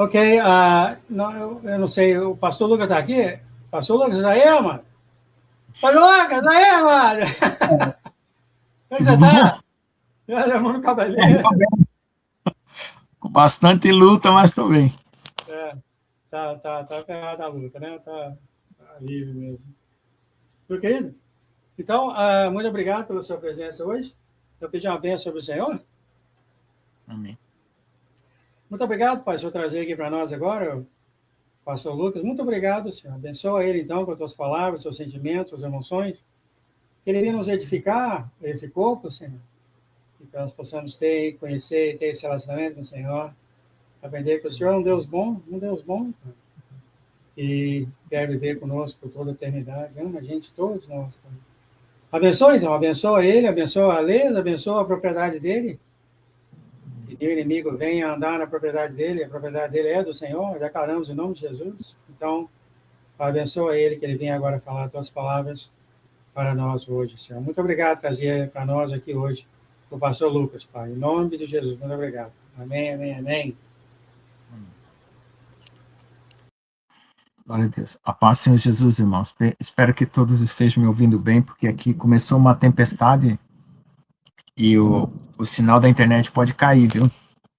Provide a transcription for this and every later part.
Ok, não, eu não sei, o pastor Lucas está aqui? Pastor Lucas, está aí, mano? Pastor Lucas, está aí, mano? Como você está? Levando o cabelinho. Com bastante luta, mas estou bem. Tá ferrada a luta, né? Tá livre mesmo. Meu querido, então, muito obrigado pela sua presença hoje. Eu pedi uma bênção sobre o Senhor. Amém. Muito obrigado, Pai, por trazer aqui para nós agora, o pastor Lucas. Muito obrigado, Senhor. Abençoa ele, então, com as tuas palavras, seus sentimentos, suas emoções. Que ele venha nos edificar esse corpo, Senhor. E que nós possamos conhecer e ter esse relacionamento com o Senhor. Aprender que o Senhor é um Deus bom, que quer viver conosco por toda a eternidade. Ama a gente, todos nós, Pai. Abençoa, então. Abençoa ele, abençoa a Leza, abençoa a propriedade dele. Que o inimigo venha andar na propriedade dele, a propriedade dele é do Senhor, declaramos em nome de Jesus. Então, abençoa ele, que ele venha agora falar as tuas palavras para nós hoje, Senhor. Muito obrigado por trazer para nós aqui hoje o pastor Lucas, Pai. Em nome de Jesus, muito obrigado. Amém, amém, amém. Glória a Deus. A paz, Senhor Jesus, irmãos. Espero que todos estejam me ouvindo bem, porque aqui começou uma tempestade e o sinal da internet pode cair, viu?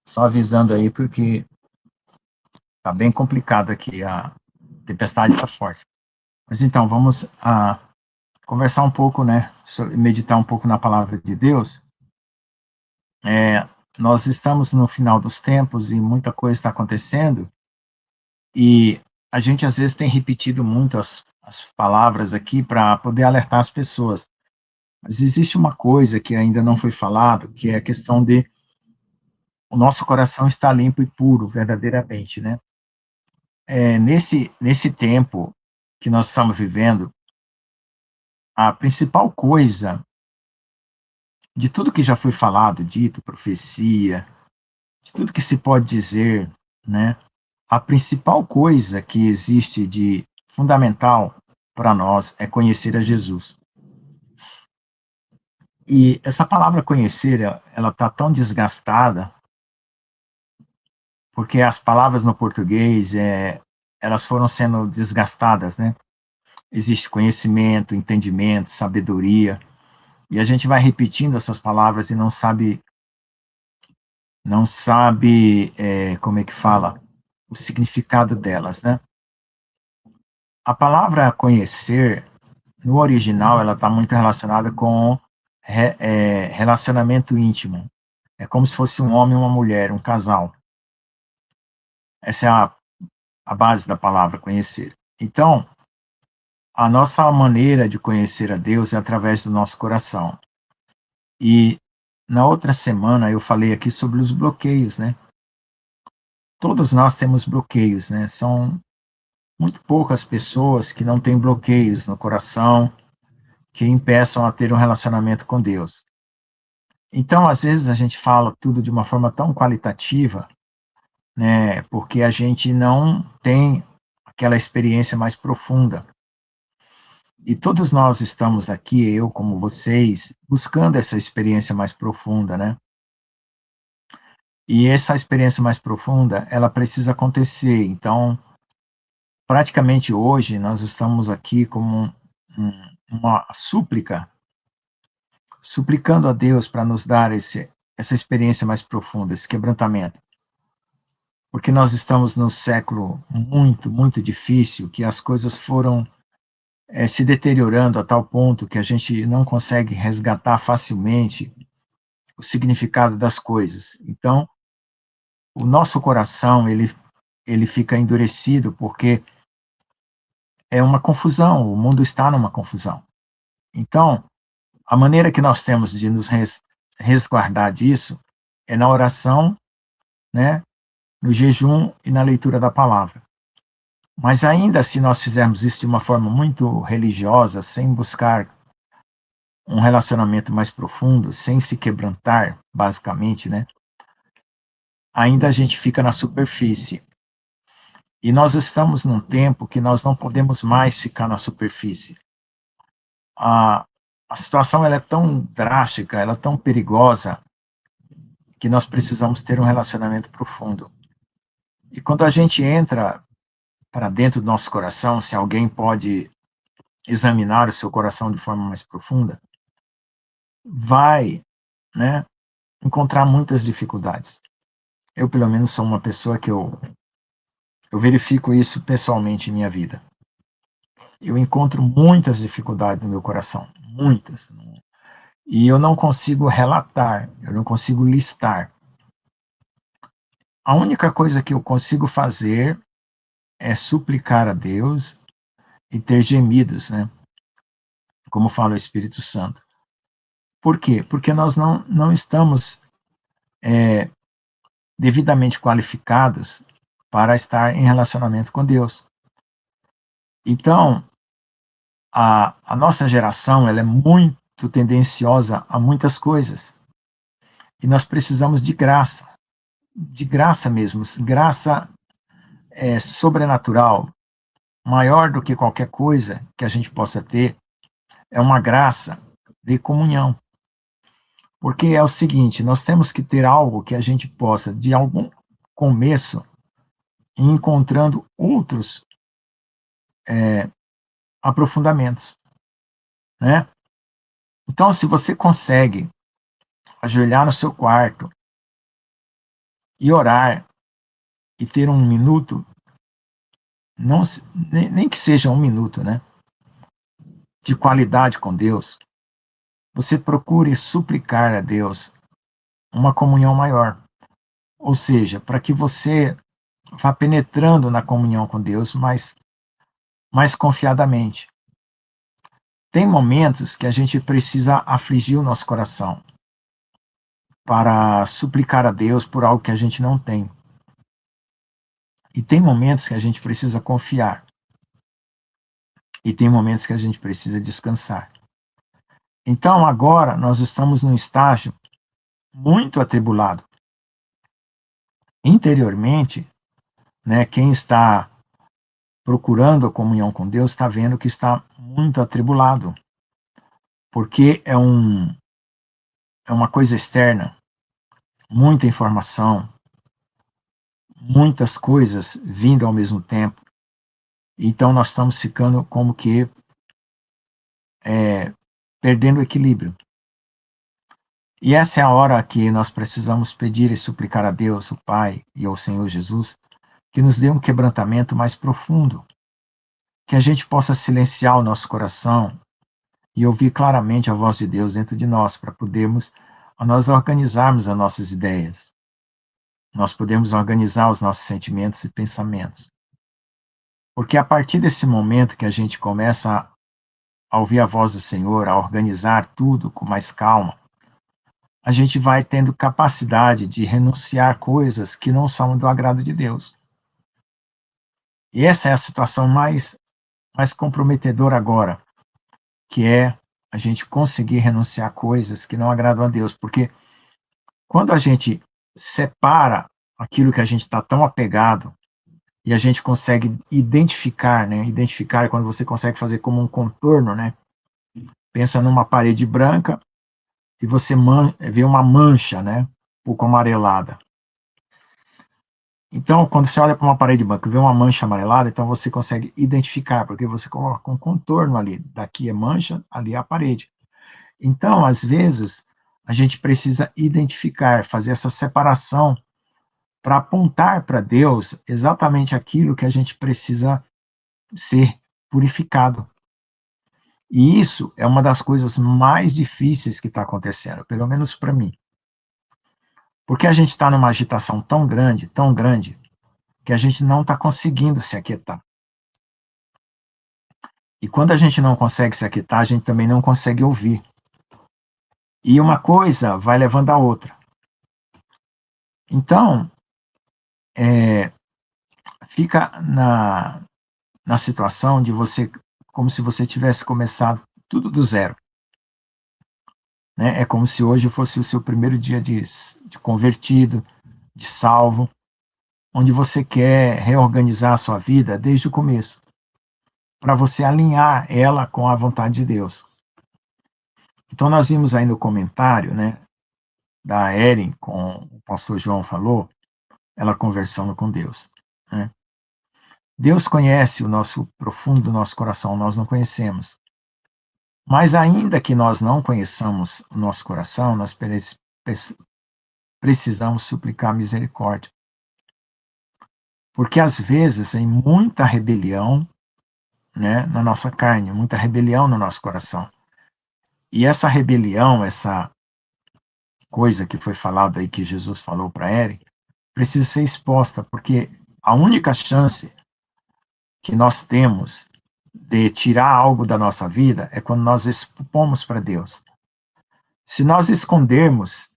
Só avisando aí, porque tá bem complicado aqui, a tempestade tá forte. Mas então, vamos conversar um pouco, né, meditar um pouco na palavra de Deus. Nós estamos no final dos tempos e muita coisa está acontecendo, e a gente às vezes tem repetido muito as palavras aqui para poder alertar as pessoas. Mas existe uma coisa que ainda não foi falado, que é a questão de o nosso coração estar limpo e puro, verdadeiramente, né? Nesse tempo que nós estamos vivendo, a principal coisa de tudo que já foi falado, dito, profecia, de tudo que se pode dizer, né? A principal coisa que existe de fundamental para nós é conhecer a Jesus. E essa palavra conhecer, ela está tão desgastada, porque as palavras no português, elas foram sendo desgastadas, né? Existe conhecimento, entendimento, sabedoria, e a gente vai repetindo essas palavras e não sabe como é que fala, o significado delas, né? A palavra conhecer, no original, ela está muito relacionada com relacionamento íntimo. É como se fosse um homem e uma mulher, um casal. Essa é a base da palavra conhecer. Então, a nossa maneira de conhecer a Deus é através do nosso coração. E na outra semana eu falei aqui sobre os bloqueios, né? Todos nós temos bloqueios, né? São muito poucas pessoas que não têm bloqueios no coração, que impeçam a ter um relacionamento com Deus. Então, às vezes a gente fala tudo de uma forma tão qualitativa, né? Porque a gente não tem aquela experiência mais profunda. E todos nós estamos aqui, eu como vocês, buscando essa experiência mais profunda, né? E essa experiência mais profunda, ela precisa acontecer. Então, praticamente hoje, nós estamos aqui como uma súplica, suplicando a Deus para nos dar essa experiência mais profunda, esse quebrantamento. Porque nós estamos num século muito, muito difícil, que as coisas foram se deteriorando a tal ponto que a gente não consegue resgatar facilmente o significado das coisas. Então, o nosso coração, ele fica endurecido porque é uma confusão, o mundo está numa confusão. Então, a maneira que nós temos de nos resguardar disso é na oração, né, no jejum e na leitura da palavra. Mas ainda se nós fizermos isso de uma forma muito religiosa, sem buscar um relacionamento mais profundo, sem se quebrantar, basicamente, né, ainda a gente fica na superfície. E nós estamos num tempo que nós não podemos mais ficar na superfície. A situação ela é tão drástica, ela é tão perigosa, que nós precisamos ter um relacionamento profundo. E quando a gente entra para dentro do nosso coração, se alguém pode examinar o seu coração de forma mais profunda, vai, né, encontrar muitas dificuldades. Eu, pelo menos, sou uma pessoa que eu verifico isso pessoalmente em minha vida. Eu encontro muitas dificuldades no meu coração, muitas. E eu não consigo relatar, eu não consigo listar. A única coisa que eu consigo fazer é suplicar a Deus e ter gemidos, né? Como fala o Espírito Santo. Por quê? Porque nós não estamos devidamente qualificados para estar em relacionamento com Deus. Então, a nossa geração ela é muito tendenciosa a muitas coisas. E nós precisamos de graça mesmo, graça sobrenatural, maior do que qualquer coisa que a gente possa ter, é uma graça de comunhão. Porque é o seguinte, nós temos que ter algo que a gente possa, de algum começo, ir encontrando outros aprofundamentos, né? Então, se você consegue ajoelhar no seu quarto e orar e ter um minuto, não, nem que seja um minuto, né, de qualidade com Deus, você procure suplicar a Deus uma comunhão maior. Ou seja, para que você vá penetrando na comunhão com Deus mais confiadamente. Tem momentos que a gente precisa afligir o nosso coração para suplicar a Deus por algo que a gente não tem. E tem momentos que a gente precisa confiar. E tem momentos que a gente precisa descansar. Então, agora, nós estamos num estágio muito atribulado. Interiormente, né, quem está procurando a comunhão com Deus está vendo que está muito atribulado. Porque é uma coisa externa, muita informação, muitas coisas vindo ao mesmo tempo. Então, nós estamos ficando como que perdendo o equilíbrio. E essa é a hora que nós precisamos pedir e suplicar a Deus, o Pai e ao Senhor Jesus, que nos dê um quebrantamento mais profundo, que a gente possa silenciar o nosso coração e ouvir claramente a voz de Deus dentro de nós, para podermos nós organizarmos as nossas ideias. Nós podemos organizar os nossos sentimentos e pensamentos. Porque a partir desse momento que a gente começa a ouvir a voz do Senhor, a organizar tudo com mais calma, a gente vai tendo capacidade de renunciar coisas que não são do agrado de Deus. E essa é a situação mais comprometedora agora, que é a gente conseguir renunciar coisas que não agradam a Deus, porque quando a gente separa aquilo que a gente está tão apegado e a gente consegue identificar, né? Identificar é quando você consegue fazer como um contorno, né? Pensa numa parede branca e você vê uma mancha, né? Um pouco amarelada. Então, quando você olha para uma parede branca e vê uma mancha amarelada, então você consegue identificar, porque você coloca um contorno ali. Daqui é mancha, ali é a parede. Então, às vezes, a gente precisa identificar, fazer essa separação para apontar para Deus exatamente aquilo que a gente precisa ser purificado. E isso é uma das coisas mais difíceis que está acontecendo, pelo menos para mim. Porque a gente está numa agitação tão grande, que a gente não está conseguindo se aquietar. E quando a gente não consegue se aquietar, a gente também não consegue ouvir. E uma coisa vai levando a outra. Então, fica na situação de você, como se você tivesse começado tudo do zero. Né? É como se hoje fosse o seu primeiro dia de convertido, de salvo, onde você quer reorganizar a sua vida desde o começo, para você alinhar ela com a vontade de Deus. Então, nós vimos aí no comentário, né, da Erin, com o pastor João falou, ela conversando com Deus. né? Deus conhece o nosso profundo do nosso coração, nós não conhecemos. Mas ainda que nós não conheçamos o nosso coração, nós precisamos suplicar misericórdia. Porque às vezes tem muita rebelião, né, na nossa carne, muita rebelião no nosso coração. E essa rebelião, essa coisa que foi falada aí, que Jesus falou para Eric, precisa ser exposta, porque a única chance que nós temos de tirar algo da nossa vida é quando nós expomos para Deus. Se nós escondermos,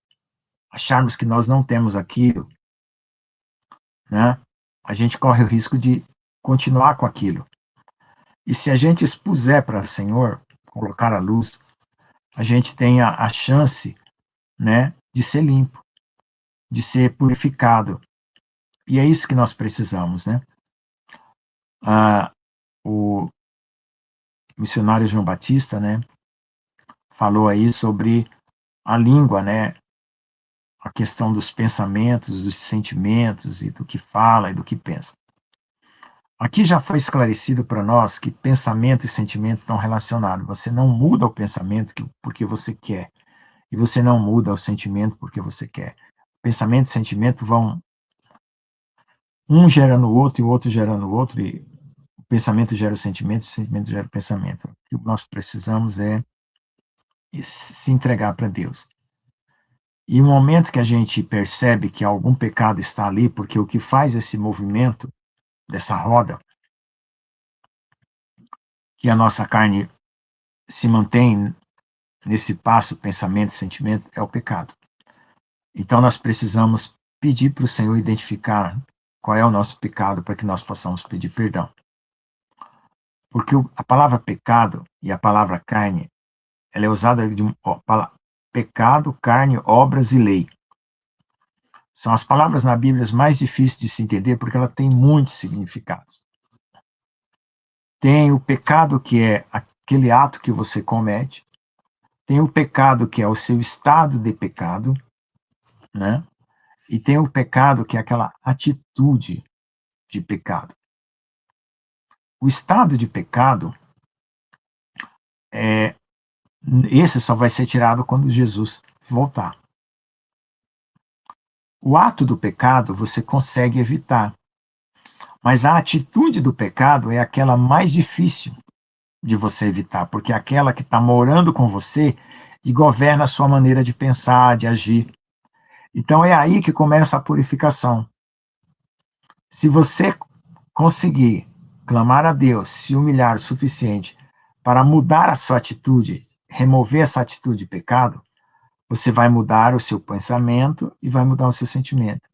acharmos que nós não temos aquilo, né, a gente corre o risco de continuar com aquilo. E se a gente expuser para o Senhor, colocar à luz, a gente tem a chance, né, de ser limpo, de ser purificado. E é isso que nós precisamos, né? O missionário João Batista, né, falou aí sobre a língua, né, a questão dos pensamentos, dos sentimentos e do que fala e do que pensa. Aqui já foi esclarecido para nós que pensamento e sentimento estão relacionados. Você não muda o pensamento porque você quer, e você não muda o sentimento porque você quer. Pensamento e sentimento vão um gera no outro e o outro gera no outro, e o pensamento gera o sentimento gera o pensamento. O que nós precisamos é se entregar para Deus. E no momento que a gente percebe que algum pecado está ali, porque o que faz esse movimento dessa roda, que a nossa carne se mantém nesse passo, pensamento e sentimento, é o pecado. Então nós precisamos pedir para o Senhor identificar qual é o nosso pecado para que nós possamos pedir perdão. Porque a palavra pecado e a palavra carne, ela é usada de pecado, carne, obras e lei. São as palavras na Bíblia mais difíceis de se entender porque ela tem muitos significados. Tem o pecado, que é aquele ato que você comete. Tem o pecado, que é o seu estado de pecado, né? E tem o pecado, que é aquela atitude de pecado. O estado de pecado, esse só vai ser tirado quando Jesus voltar. O ato do pecado você consegue evitar, mas a atitude do pecado é aquela mais difícil de você evitar, porque é aquela que está morando com você e governa a sua maneira de pensar, de agir. Então é aí que começa a purificação. Se você conseguir clamar a Deus, se humilhar o suficiente para mudar a sua atitude, remover essa atitude de pecado, você vai mudar o seu pensamento e vai mudar o seu sentimento.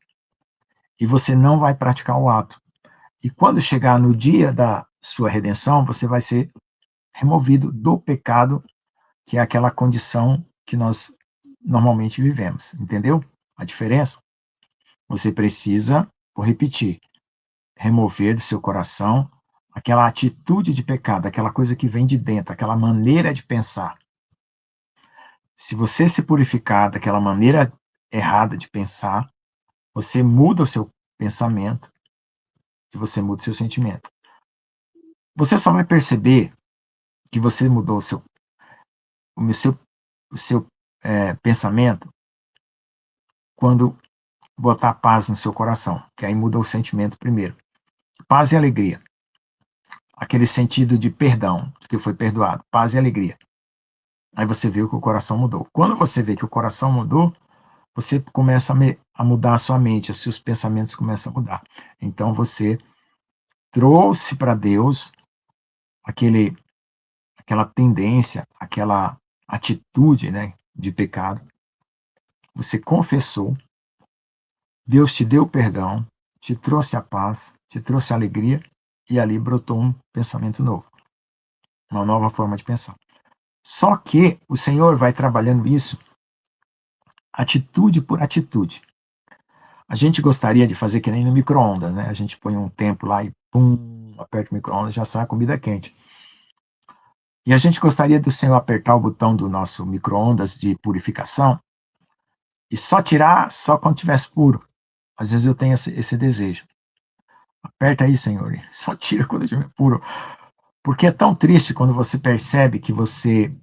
E você não vai praticar o ato. E quando chegar no dia da sua redenção, você vai ser removido do pecado, que é aquela condição que nós normalmente vivemos. Entendeu a diferença? Você precisa, vou repetir, remover do seu coração aquela atitude de pecado, aquela coisa que vem de dentro, aquela maneira de pensar. Se você se purificar daquela maneira errada de pensar, você muda o seu pensamento e você muda o seu sentimento. Você só vai perceber que você mudou o seu pensamento quando botar paz no seu coração, que aí muda o sentimento primeiro. Paz e alegria. Aquele sentido de perdão, que foi perdoado. Paz e alegria. Aí você viu que o coração mudou. Quando você vê que o coração mudou, você começa a mudar a sua mente, os seus pensamentos começam a mudar. Então você trouxe para Deus aquela tendência, aquela atitude, né, de pecado. Você confessou, Deus te deu perdão, te trouxe a paz, te trouxe a alegria, e ali brotou um pensamento novo, uma nova forma de pensar. Só que o Senhor vai trabalhando isso atitude por atitude. A gente gostaria de fazer que nem no micro-ondas, né? A gente põe um tempo lá e pum, aperta o micro-ondas, já sai a comida quente. E a gente gostaria do Senhor apertar o botão do nosso micro-ondas de purificação e só tirar só quando estivesse puro. Às vezes eu tenho esse desejo. Aperta aí, Senhor, e só tira quando eu estiver puro. Porque é tão triste quando você percebe que você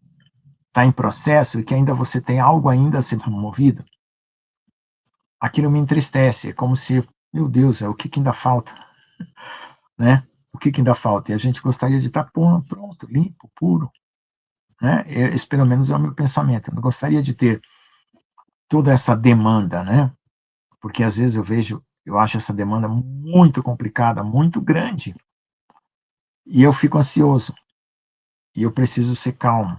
está em processo e que ainda você tem algo ainda a ser removido. Aquilo me entristece, é como se, meu Deus, o que ainda falta, né? O que ainda falta? E a gente gostaria de estar pronto, limpo, puro, né? Esse pelo menos é o meu pensamento. Eu não gostaria de ter toda essa demanda, né? Porque às vezes eu acho essa demanda muito complicada, muito grande, e eu fico ansioso, e eu preciso ser calmo,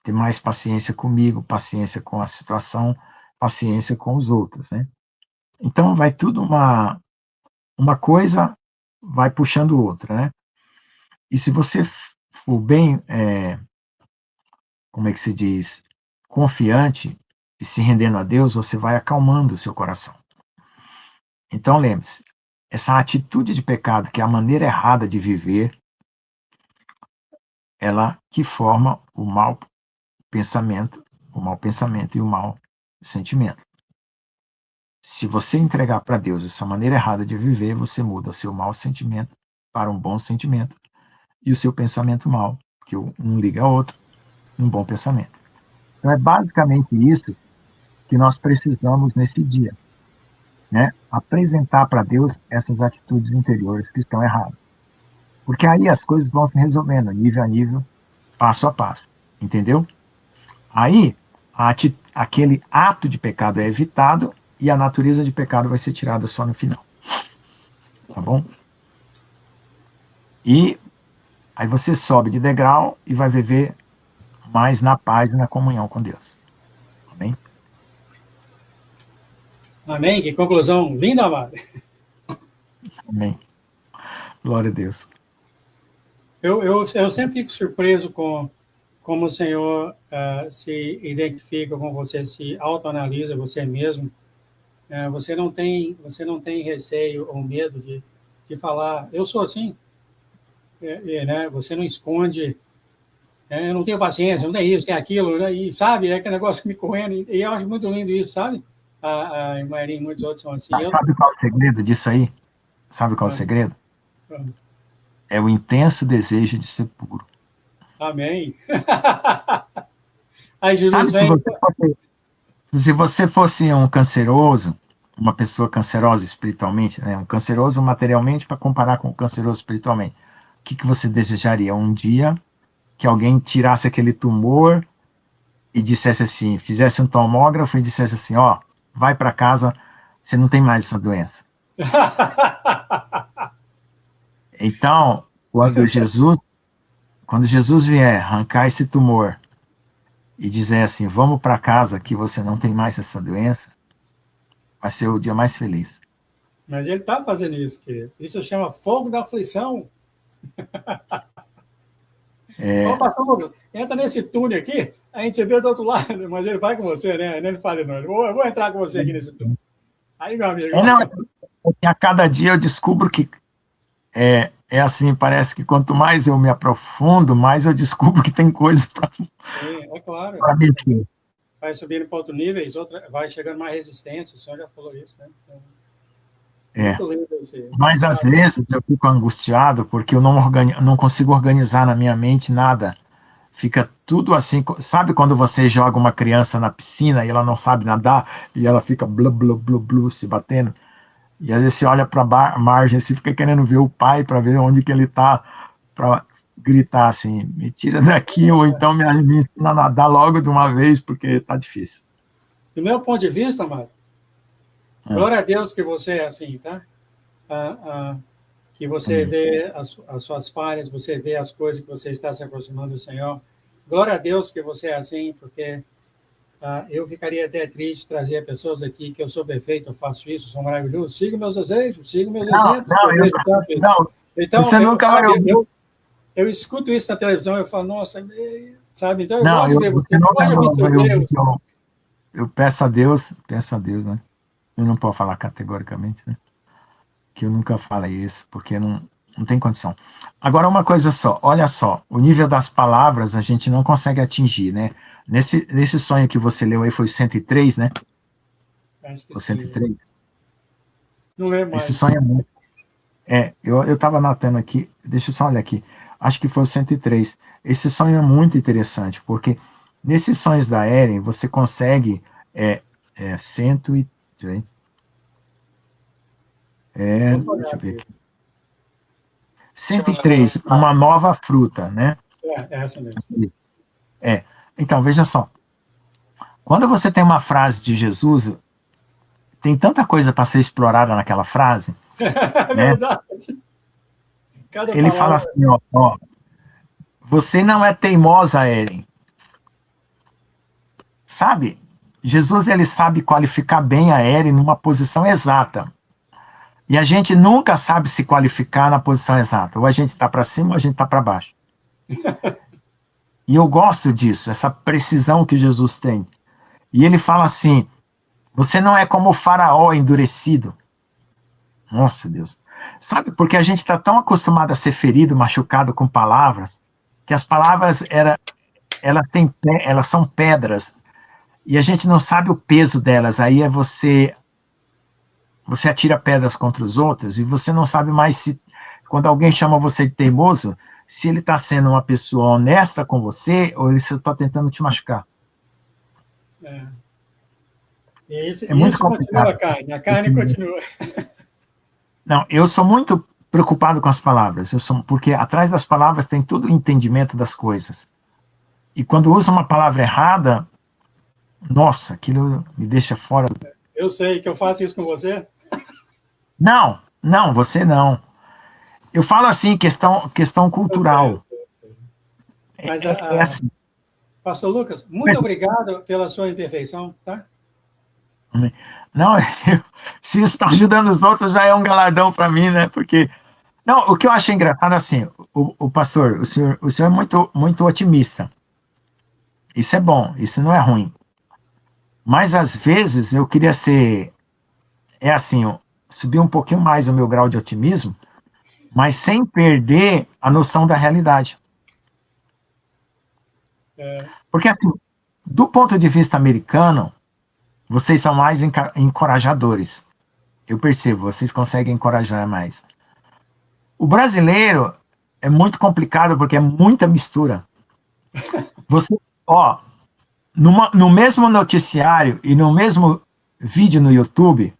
ter mais paciência comigo, paciência com a situação, paciência com os outros, né? Então vai tudo uma coisa vai puxando outra, né? E se você for bem, como é que se diz, confiante e se rendendo a Deus, você vai acalmando o seu coração. Então lembre-se, essa atitude de pecado, que é a maneira errada de viver, ela que forma o mau pensamento e o mau sentimento. Se você entregar para Deus essa maneira errada de viver, você muda o seu mau sentimento para um bom sentimento e o seu pensamento mau, que um liga ao outro, um bom pensamento. Então é basicamente isso que nós precisamos nesse dia, né? Apresentar para Deus essas atitudes interiores que estão erradas. Porque aí as coisas vão se resolvendo, nível a nível, passo a passo, entendeu? Aí, aquele ato de pecado é evitado e a natureza de pecado vai ser tirada só no final. Tá bom? E aí você sobe de degrau e vai viver mais na paz e na comunhão com Deus. Amém? Amém? Que conclusão linda, amado. Amém. Glória a Deus. Eu sempre fico surpreso com como o Senhor se identifica com você, se autoanalisa você mesmo. Você não tem receio ou medo de falar, eu sou assim. Né? Você não esconde, eu não tenho paciência, não tem isso, tem aquilo, né? E sabe, é aquele negócio que me correndo, e eu acho muito lindo isso, sabe? A Maria e muitos outros são assim. Sabe qual é o segredo disso aí? Sabe qual é o segredo? É o intenso desejo de ser puro. Amém. Aí Jesus Sabe vem. se você fosse um canceroso, uma pessoa cancerosa espiritualmente, né? Um canceroso materialmente para comparar com um canceroso espiritualmente, o que você desejaria? Um dia que alguém tirasse aquele tumor e dissesse assim, fizesse um tomógrafo e dissesse assim, ó, vai para casa, você não tem mais essa doença. Então, quando Jesus vier arrancar esse tumor e dizer assim, vamos para casa que você não tem mais essa doença, vai ser o dia mais feliz. Mas ele está fazendo isso, querido. Isso chama fogo da aflição. Ô, pastor Lucas, entra nesse túnel aqui, a gente se vê do outro lado, mas ele vai com você, né? Ele fala, não, eu vou entrar com você aqui nesse túnel. Aí, meu amigo. A cada dia eu descubro que é assim, parece que quanto mais eu me aprofundo, mais eu descubro que tem coisas para claro. mexer. Vai subindo para outro nível, vai chegando mais resistência, o senhor já falou isso, né? Muito lindo isso aí. Mas às vezes eu fico angustiado porque eu não consigo organizar na minha mente nada. Fica tudo assim, sabe quando você joga uma criança na piscina e ela não sabe nadar e ela fica blu, blu, blu, blu, se batendo? E às vezes você olha para a margem, você fica querendo ver o pai para ver onde que ele está, para gritar assim, me tira daqui, ou então me ensina a nadar logo de uma vez, porque está difícil. Do meu ponto de vista, Mário, glória a Deus que você é assim, tá? Que você vê as suas falhas, você vê as coisas que você está se aproximando do Senhor. Glória a Deus que você é assim, porque eu ficaria até triste trazer pessoas aqui que eu sou perfeito, eu faço isso, sou maravilhoso, siga meus desejos, siga meus exemplos. Então, você nunca vai ouvir. Eu escuto isso na televisão, eu falo, nossa, sabe? Então eu gosto de ver você. Eu peço a Deus, né? Eu não posso falar categoricamente, né? Que eu nunca falei isso, porque não tem condição. Agora, uma coisa só, olha só, o nível das palavras a gente não consegue atingir, né? Nesse sonho que você leu aí foi o 103, né? Acho que o 103? Não lembro mais. Esse sonho é muito. Eu estava anotando aqui, deixa eu só olhar aqui, acho que foi o 103. Esse sonho é muito interessante, porque nesses sonhos da Eren, você consegue, cento e, Vou olhar deixa eu ver aqui. aqui, 103, uma nova fruta, né? É essa mesmo. É, então, veja só, quando você tem uma frase de Jesus, tem tanta coisa para ser explorada naquela frase, É né? verdade. Cada Ele fala palavra. assim, ó, você não é teimosa, Eren. Sabe? Jesus, ele sabe qualificar bem a Eren numa posição exata. E a gente nunca sabe se qualificar na posição exata. Ou a gente está para cima ou a gente está para baixo. E eu gosto disso, essa precisão que Jesus tem. E ele fala assim, você não é como o faraó endurecido. Nossa, Deus. Sabe, porque a gente está tão acostumado a ser ferido, machucado com palavras, que as palavras elas são pedras, e a gente não sabe o peso delas. Aí você atira pedras contra os outros, e você não sabe mais se, quando alguém chama você de teimoso, se ele está sendo uma pessoa honesta com você, ou ele está tentando te machucar. É. E É muito isso continua complicado. a carne continua. Não, eu sou muito preocupado com as palavras, porque atrás das palavras tem todo o entendimento das coisas. E quando usa uma palavra errada, nossa, aquilo me deixa fora. Eu sei que eu faço isso com você. Não, não, você não. Eu falo assim, questão Eu sei, eu cultural. sei, eu sei. Mas, É assim. Pastor Lucas, muito obrigado pela sua imperfeição, tá? Não, se isso está ajudando os outros, já é um galardão para mim, né? Porque, não, o que eu achei engraçado, assim, o pastor, o senhor é muito, muito otimista. Isso é bom, isso não é ruim. Mas, às vezes, eu queria ser, assim, subir um pouquinho mais o meu grau de otimismo, mas sem perder a noção da realidade. É, Porque, assim, do ponto de vista americano, vocês são mais encorajadores. Eu percebo, vocês conseguem encorajar mais. O brasileiro é muito complicado porque é muita mistura. Você, ó, no mesmo noticiário e no mesmo vídeo no YouTube,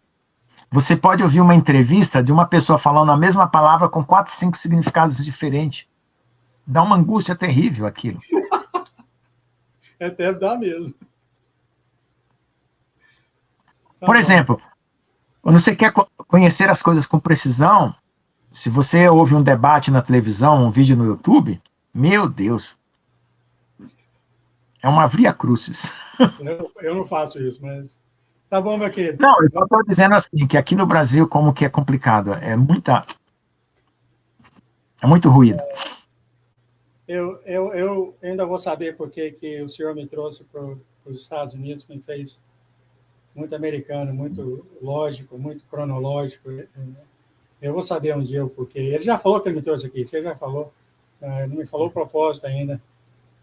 você pode ouvir uma entrevista de uma pessoa falando a mesma palavra com 4, 5 significados diferentes. Dá uma angústia terrível aquilo. deve dar mesmo. Tá Por bom. exemplo, quando você quer conhecer as coisas com precisão, se você ouve um debate na televisão, um vídeo no YouTube, meu Deus, é uma via crucis. Eu não faço isso, mas tá bom, meu querido. Não, eu estou dizendo assim, que aqui no Brasil, como que é complicado, é muito ruído. Eu ainda vou saber por que o senhor me trouxe para os Estados Unidos, me fez muito americano, muito lógico, muito cronológico. Eu vou saber um dia o porquê. Ele já falou que ele me trouxe aqui, você já falou. Ele não me falou o propósito ainda,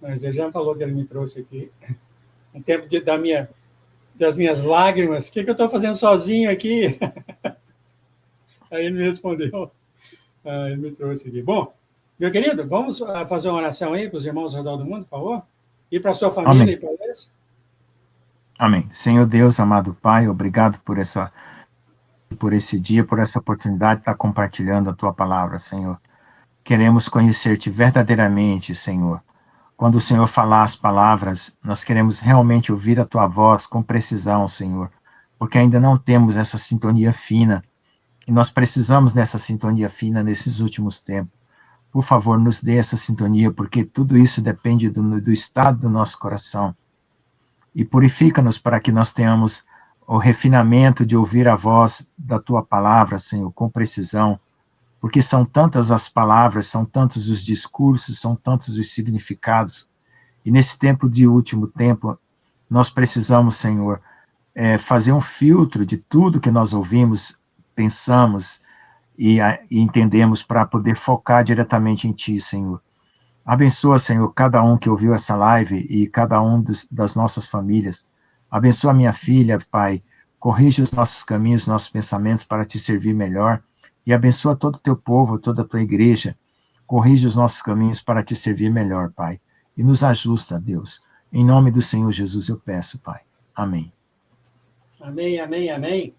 mas ele já falou que ele me trouxe aqui. Um tempo das minhas lágrimas. O que eu estou fazendo sozinho aqui? Aí ele me respondeu. Ele me trouxe aqui. Bom, meu querido, vamos fazer uma oração aí para os irmãos ao redor do mundo, por favor? E para a sua família Amém. e para eles? Amém. Senhor Deus, amado Pai, obrigado por esse dia, por essa oportunidade de estar compartilhando a tua palavra, Senhor. Queremos conhecer-te verdadeiramente, Senhor. Quando o Senhor falar as palavras, nós queremos realmente ouvir a tua voz com precisão, Senhor, porque ainda não temos essa sintonia fina, e nós precisamos dessa sintonia fina nesses últimos tempos. Por favor, nos dê essa sintonia, porque tudo isso depende do estado do nosso coração. E purifica-nos para que nós tenhamos o refinamento de ouvir a voz da tua palavra, Senhor, com precisão, porque são tantas as palavras, são tantos os discursos, são tantos os significados, e nesse tempo de último tempo, nós precisamos, Senhor, fazer um filtro de tudo que nós ouvimos, pensamos e entendemos para poder focar diretamente em Ti, Senhor. Abençoa, Senhor, cada um que ouviu essa live e cada um das nossas famílias. Abençoa minha filha, Pai. Corrige os nossos caminhos, nossos pensamentos para Te servir melhor e abençoa todo o teu povo, toda a tua igreja. Corrige os nossos caminhos para te servir melhor, Pai. E nos ajusta, Deus. Em nome do Senhor Jesus eu peço, Pai. Amém. Amém, amém, amém.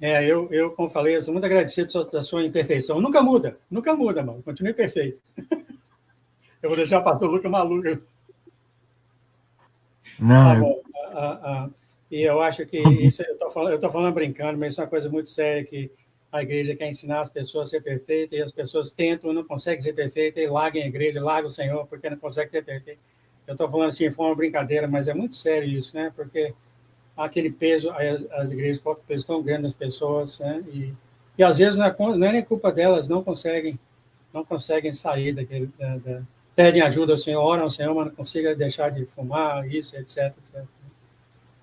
Eu, como falei, eu sou muito agradecido da sua imperfeição. Nunca muda, mano. Continue perfeito. Eu vou deixar o pastor Lucas maluco. Não, Tá bom. E eu acho que isso eu estou falando brincando, mas isso é uma coisa muito séria, que a igreja quer ensinar as pessoas a ser perfeitas, e as pessoas tentam, não conseguem ser perfeitas, e largam a igreja, largam o Senhor, porque não conseguem ser perfeitas. Eu estou falando assim, de forma brincadeira, mas é muito sério isso, né? Porque há aquele peso, as igrejas colocam peso tão grande nas pessoas, né? E às vezes não é nem culpa delas, não conseguem sair daquele... pedem ajuda ao Senhor, oram ao Senhor, mas não conseguem deixar de fumar, isso, etc, etc.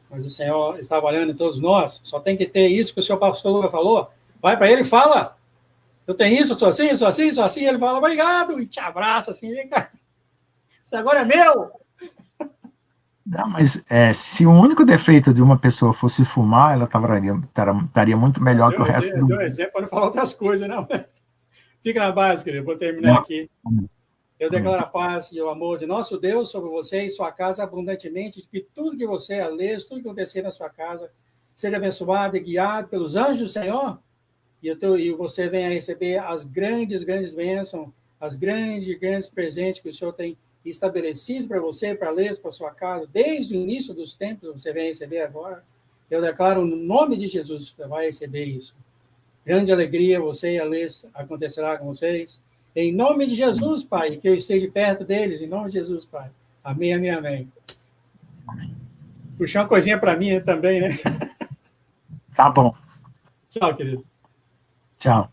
Mas o Senhor está trabalhando em todos nós, só tem que ter isso que o senhor pastor Lucas falou. Vai para ele e fala, eu tenho isso, sou assim, sou assim, sou assim. Ele fala, obrigado, e te abraça assim, vem cá. Isso agora é meu. não, mas se o único defeito de uma pessoa fosse fumar, ela estaria muito melhor que o resto do Deu um mundo. exemplo para não falar outras coisas, não. Fica na base, querido, vou terminar aqui. Eu declaro a paz e o amor de nosso Deus sobre você e sua casa abundantemente, que tudo que você lê, tudo que acontecer na sua casa, seja abençoado e guiado pelos anjos do Senhor, e você venha receber as grandes, grandes bênçãos, as grandes, grandes presentes que o Senhor tem estabelecido para você, para ler, para sua casa, desde o início dos tempos, você vem receber agora. Eu declaro no nome de Jesus que você vai receber isso. Grande alegria, você e a Lês acontecerá com vocês. Em nome de Jesus, Pai, que eu esteja perto deles, em nome de Jesus, Pai. Amém, amém, amém. Puxar uma coisinha para mim também, né? Tá bom. Tchau, querido. Tchau.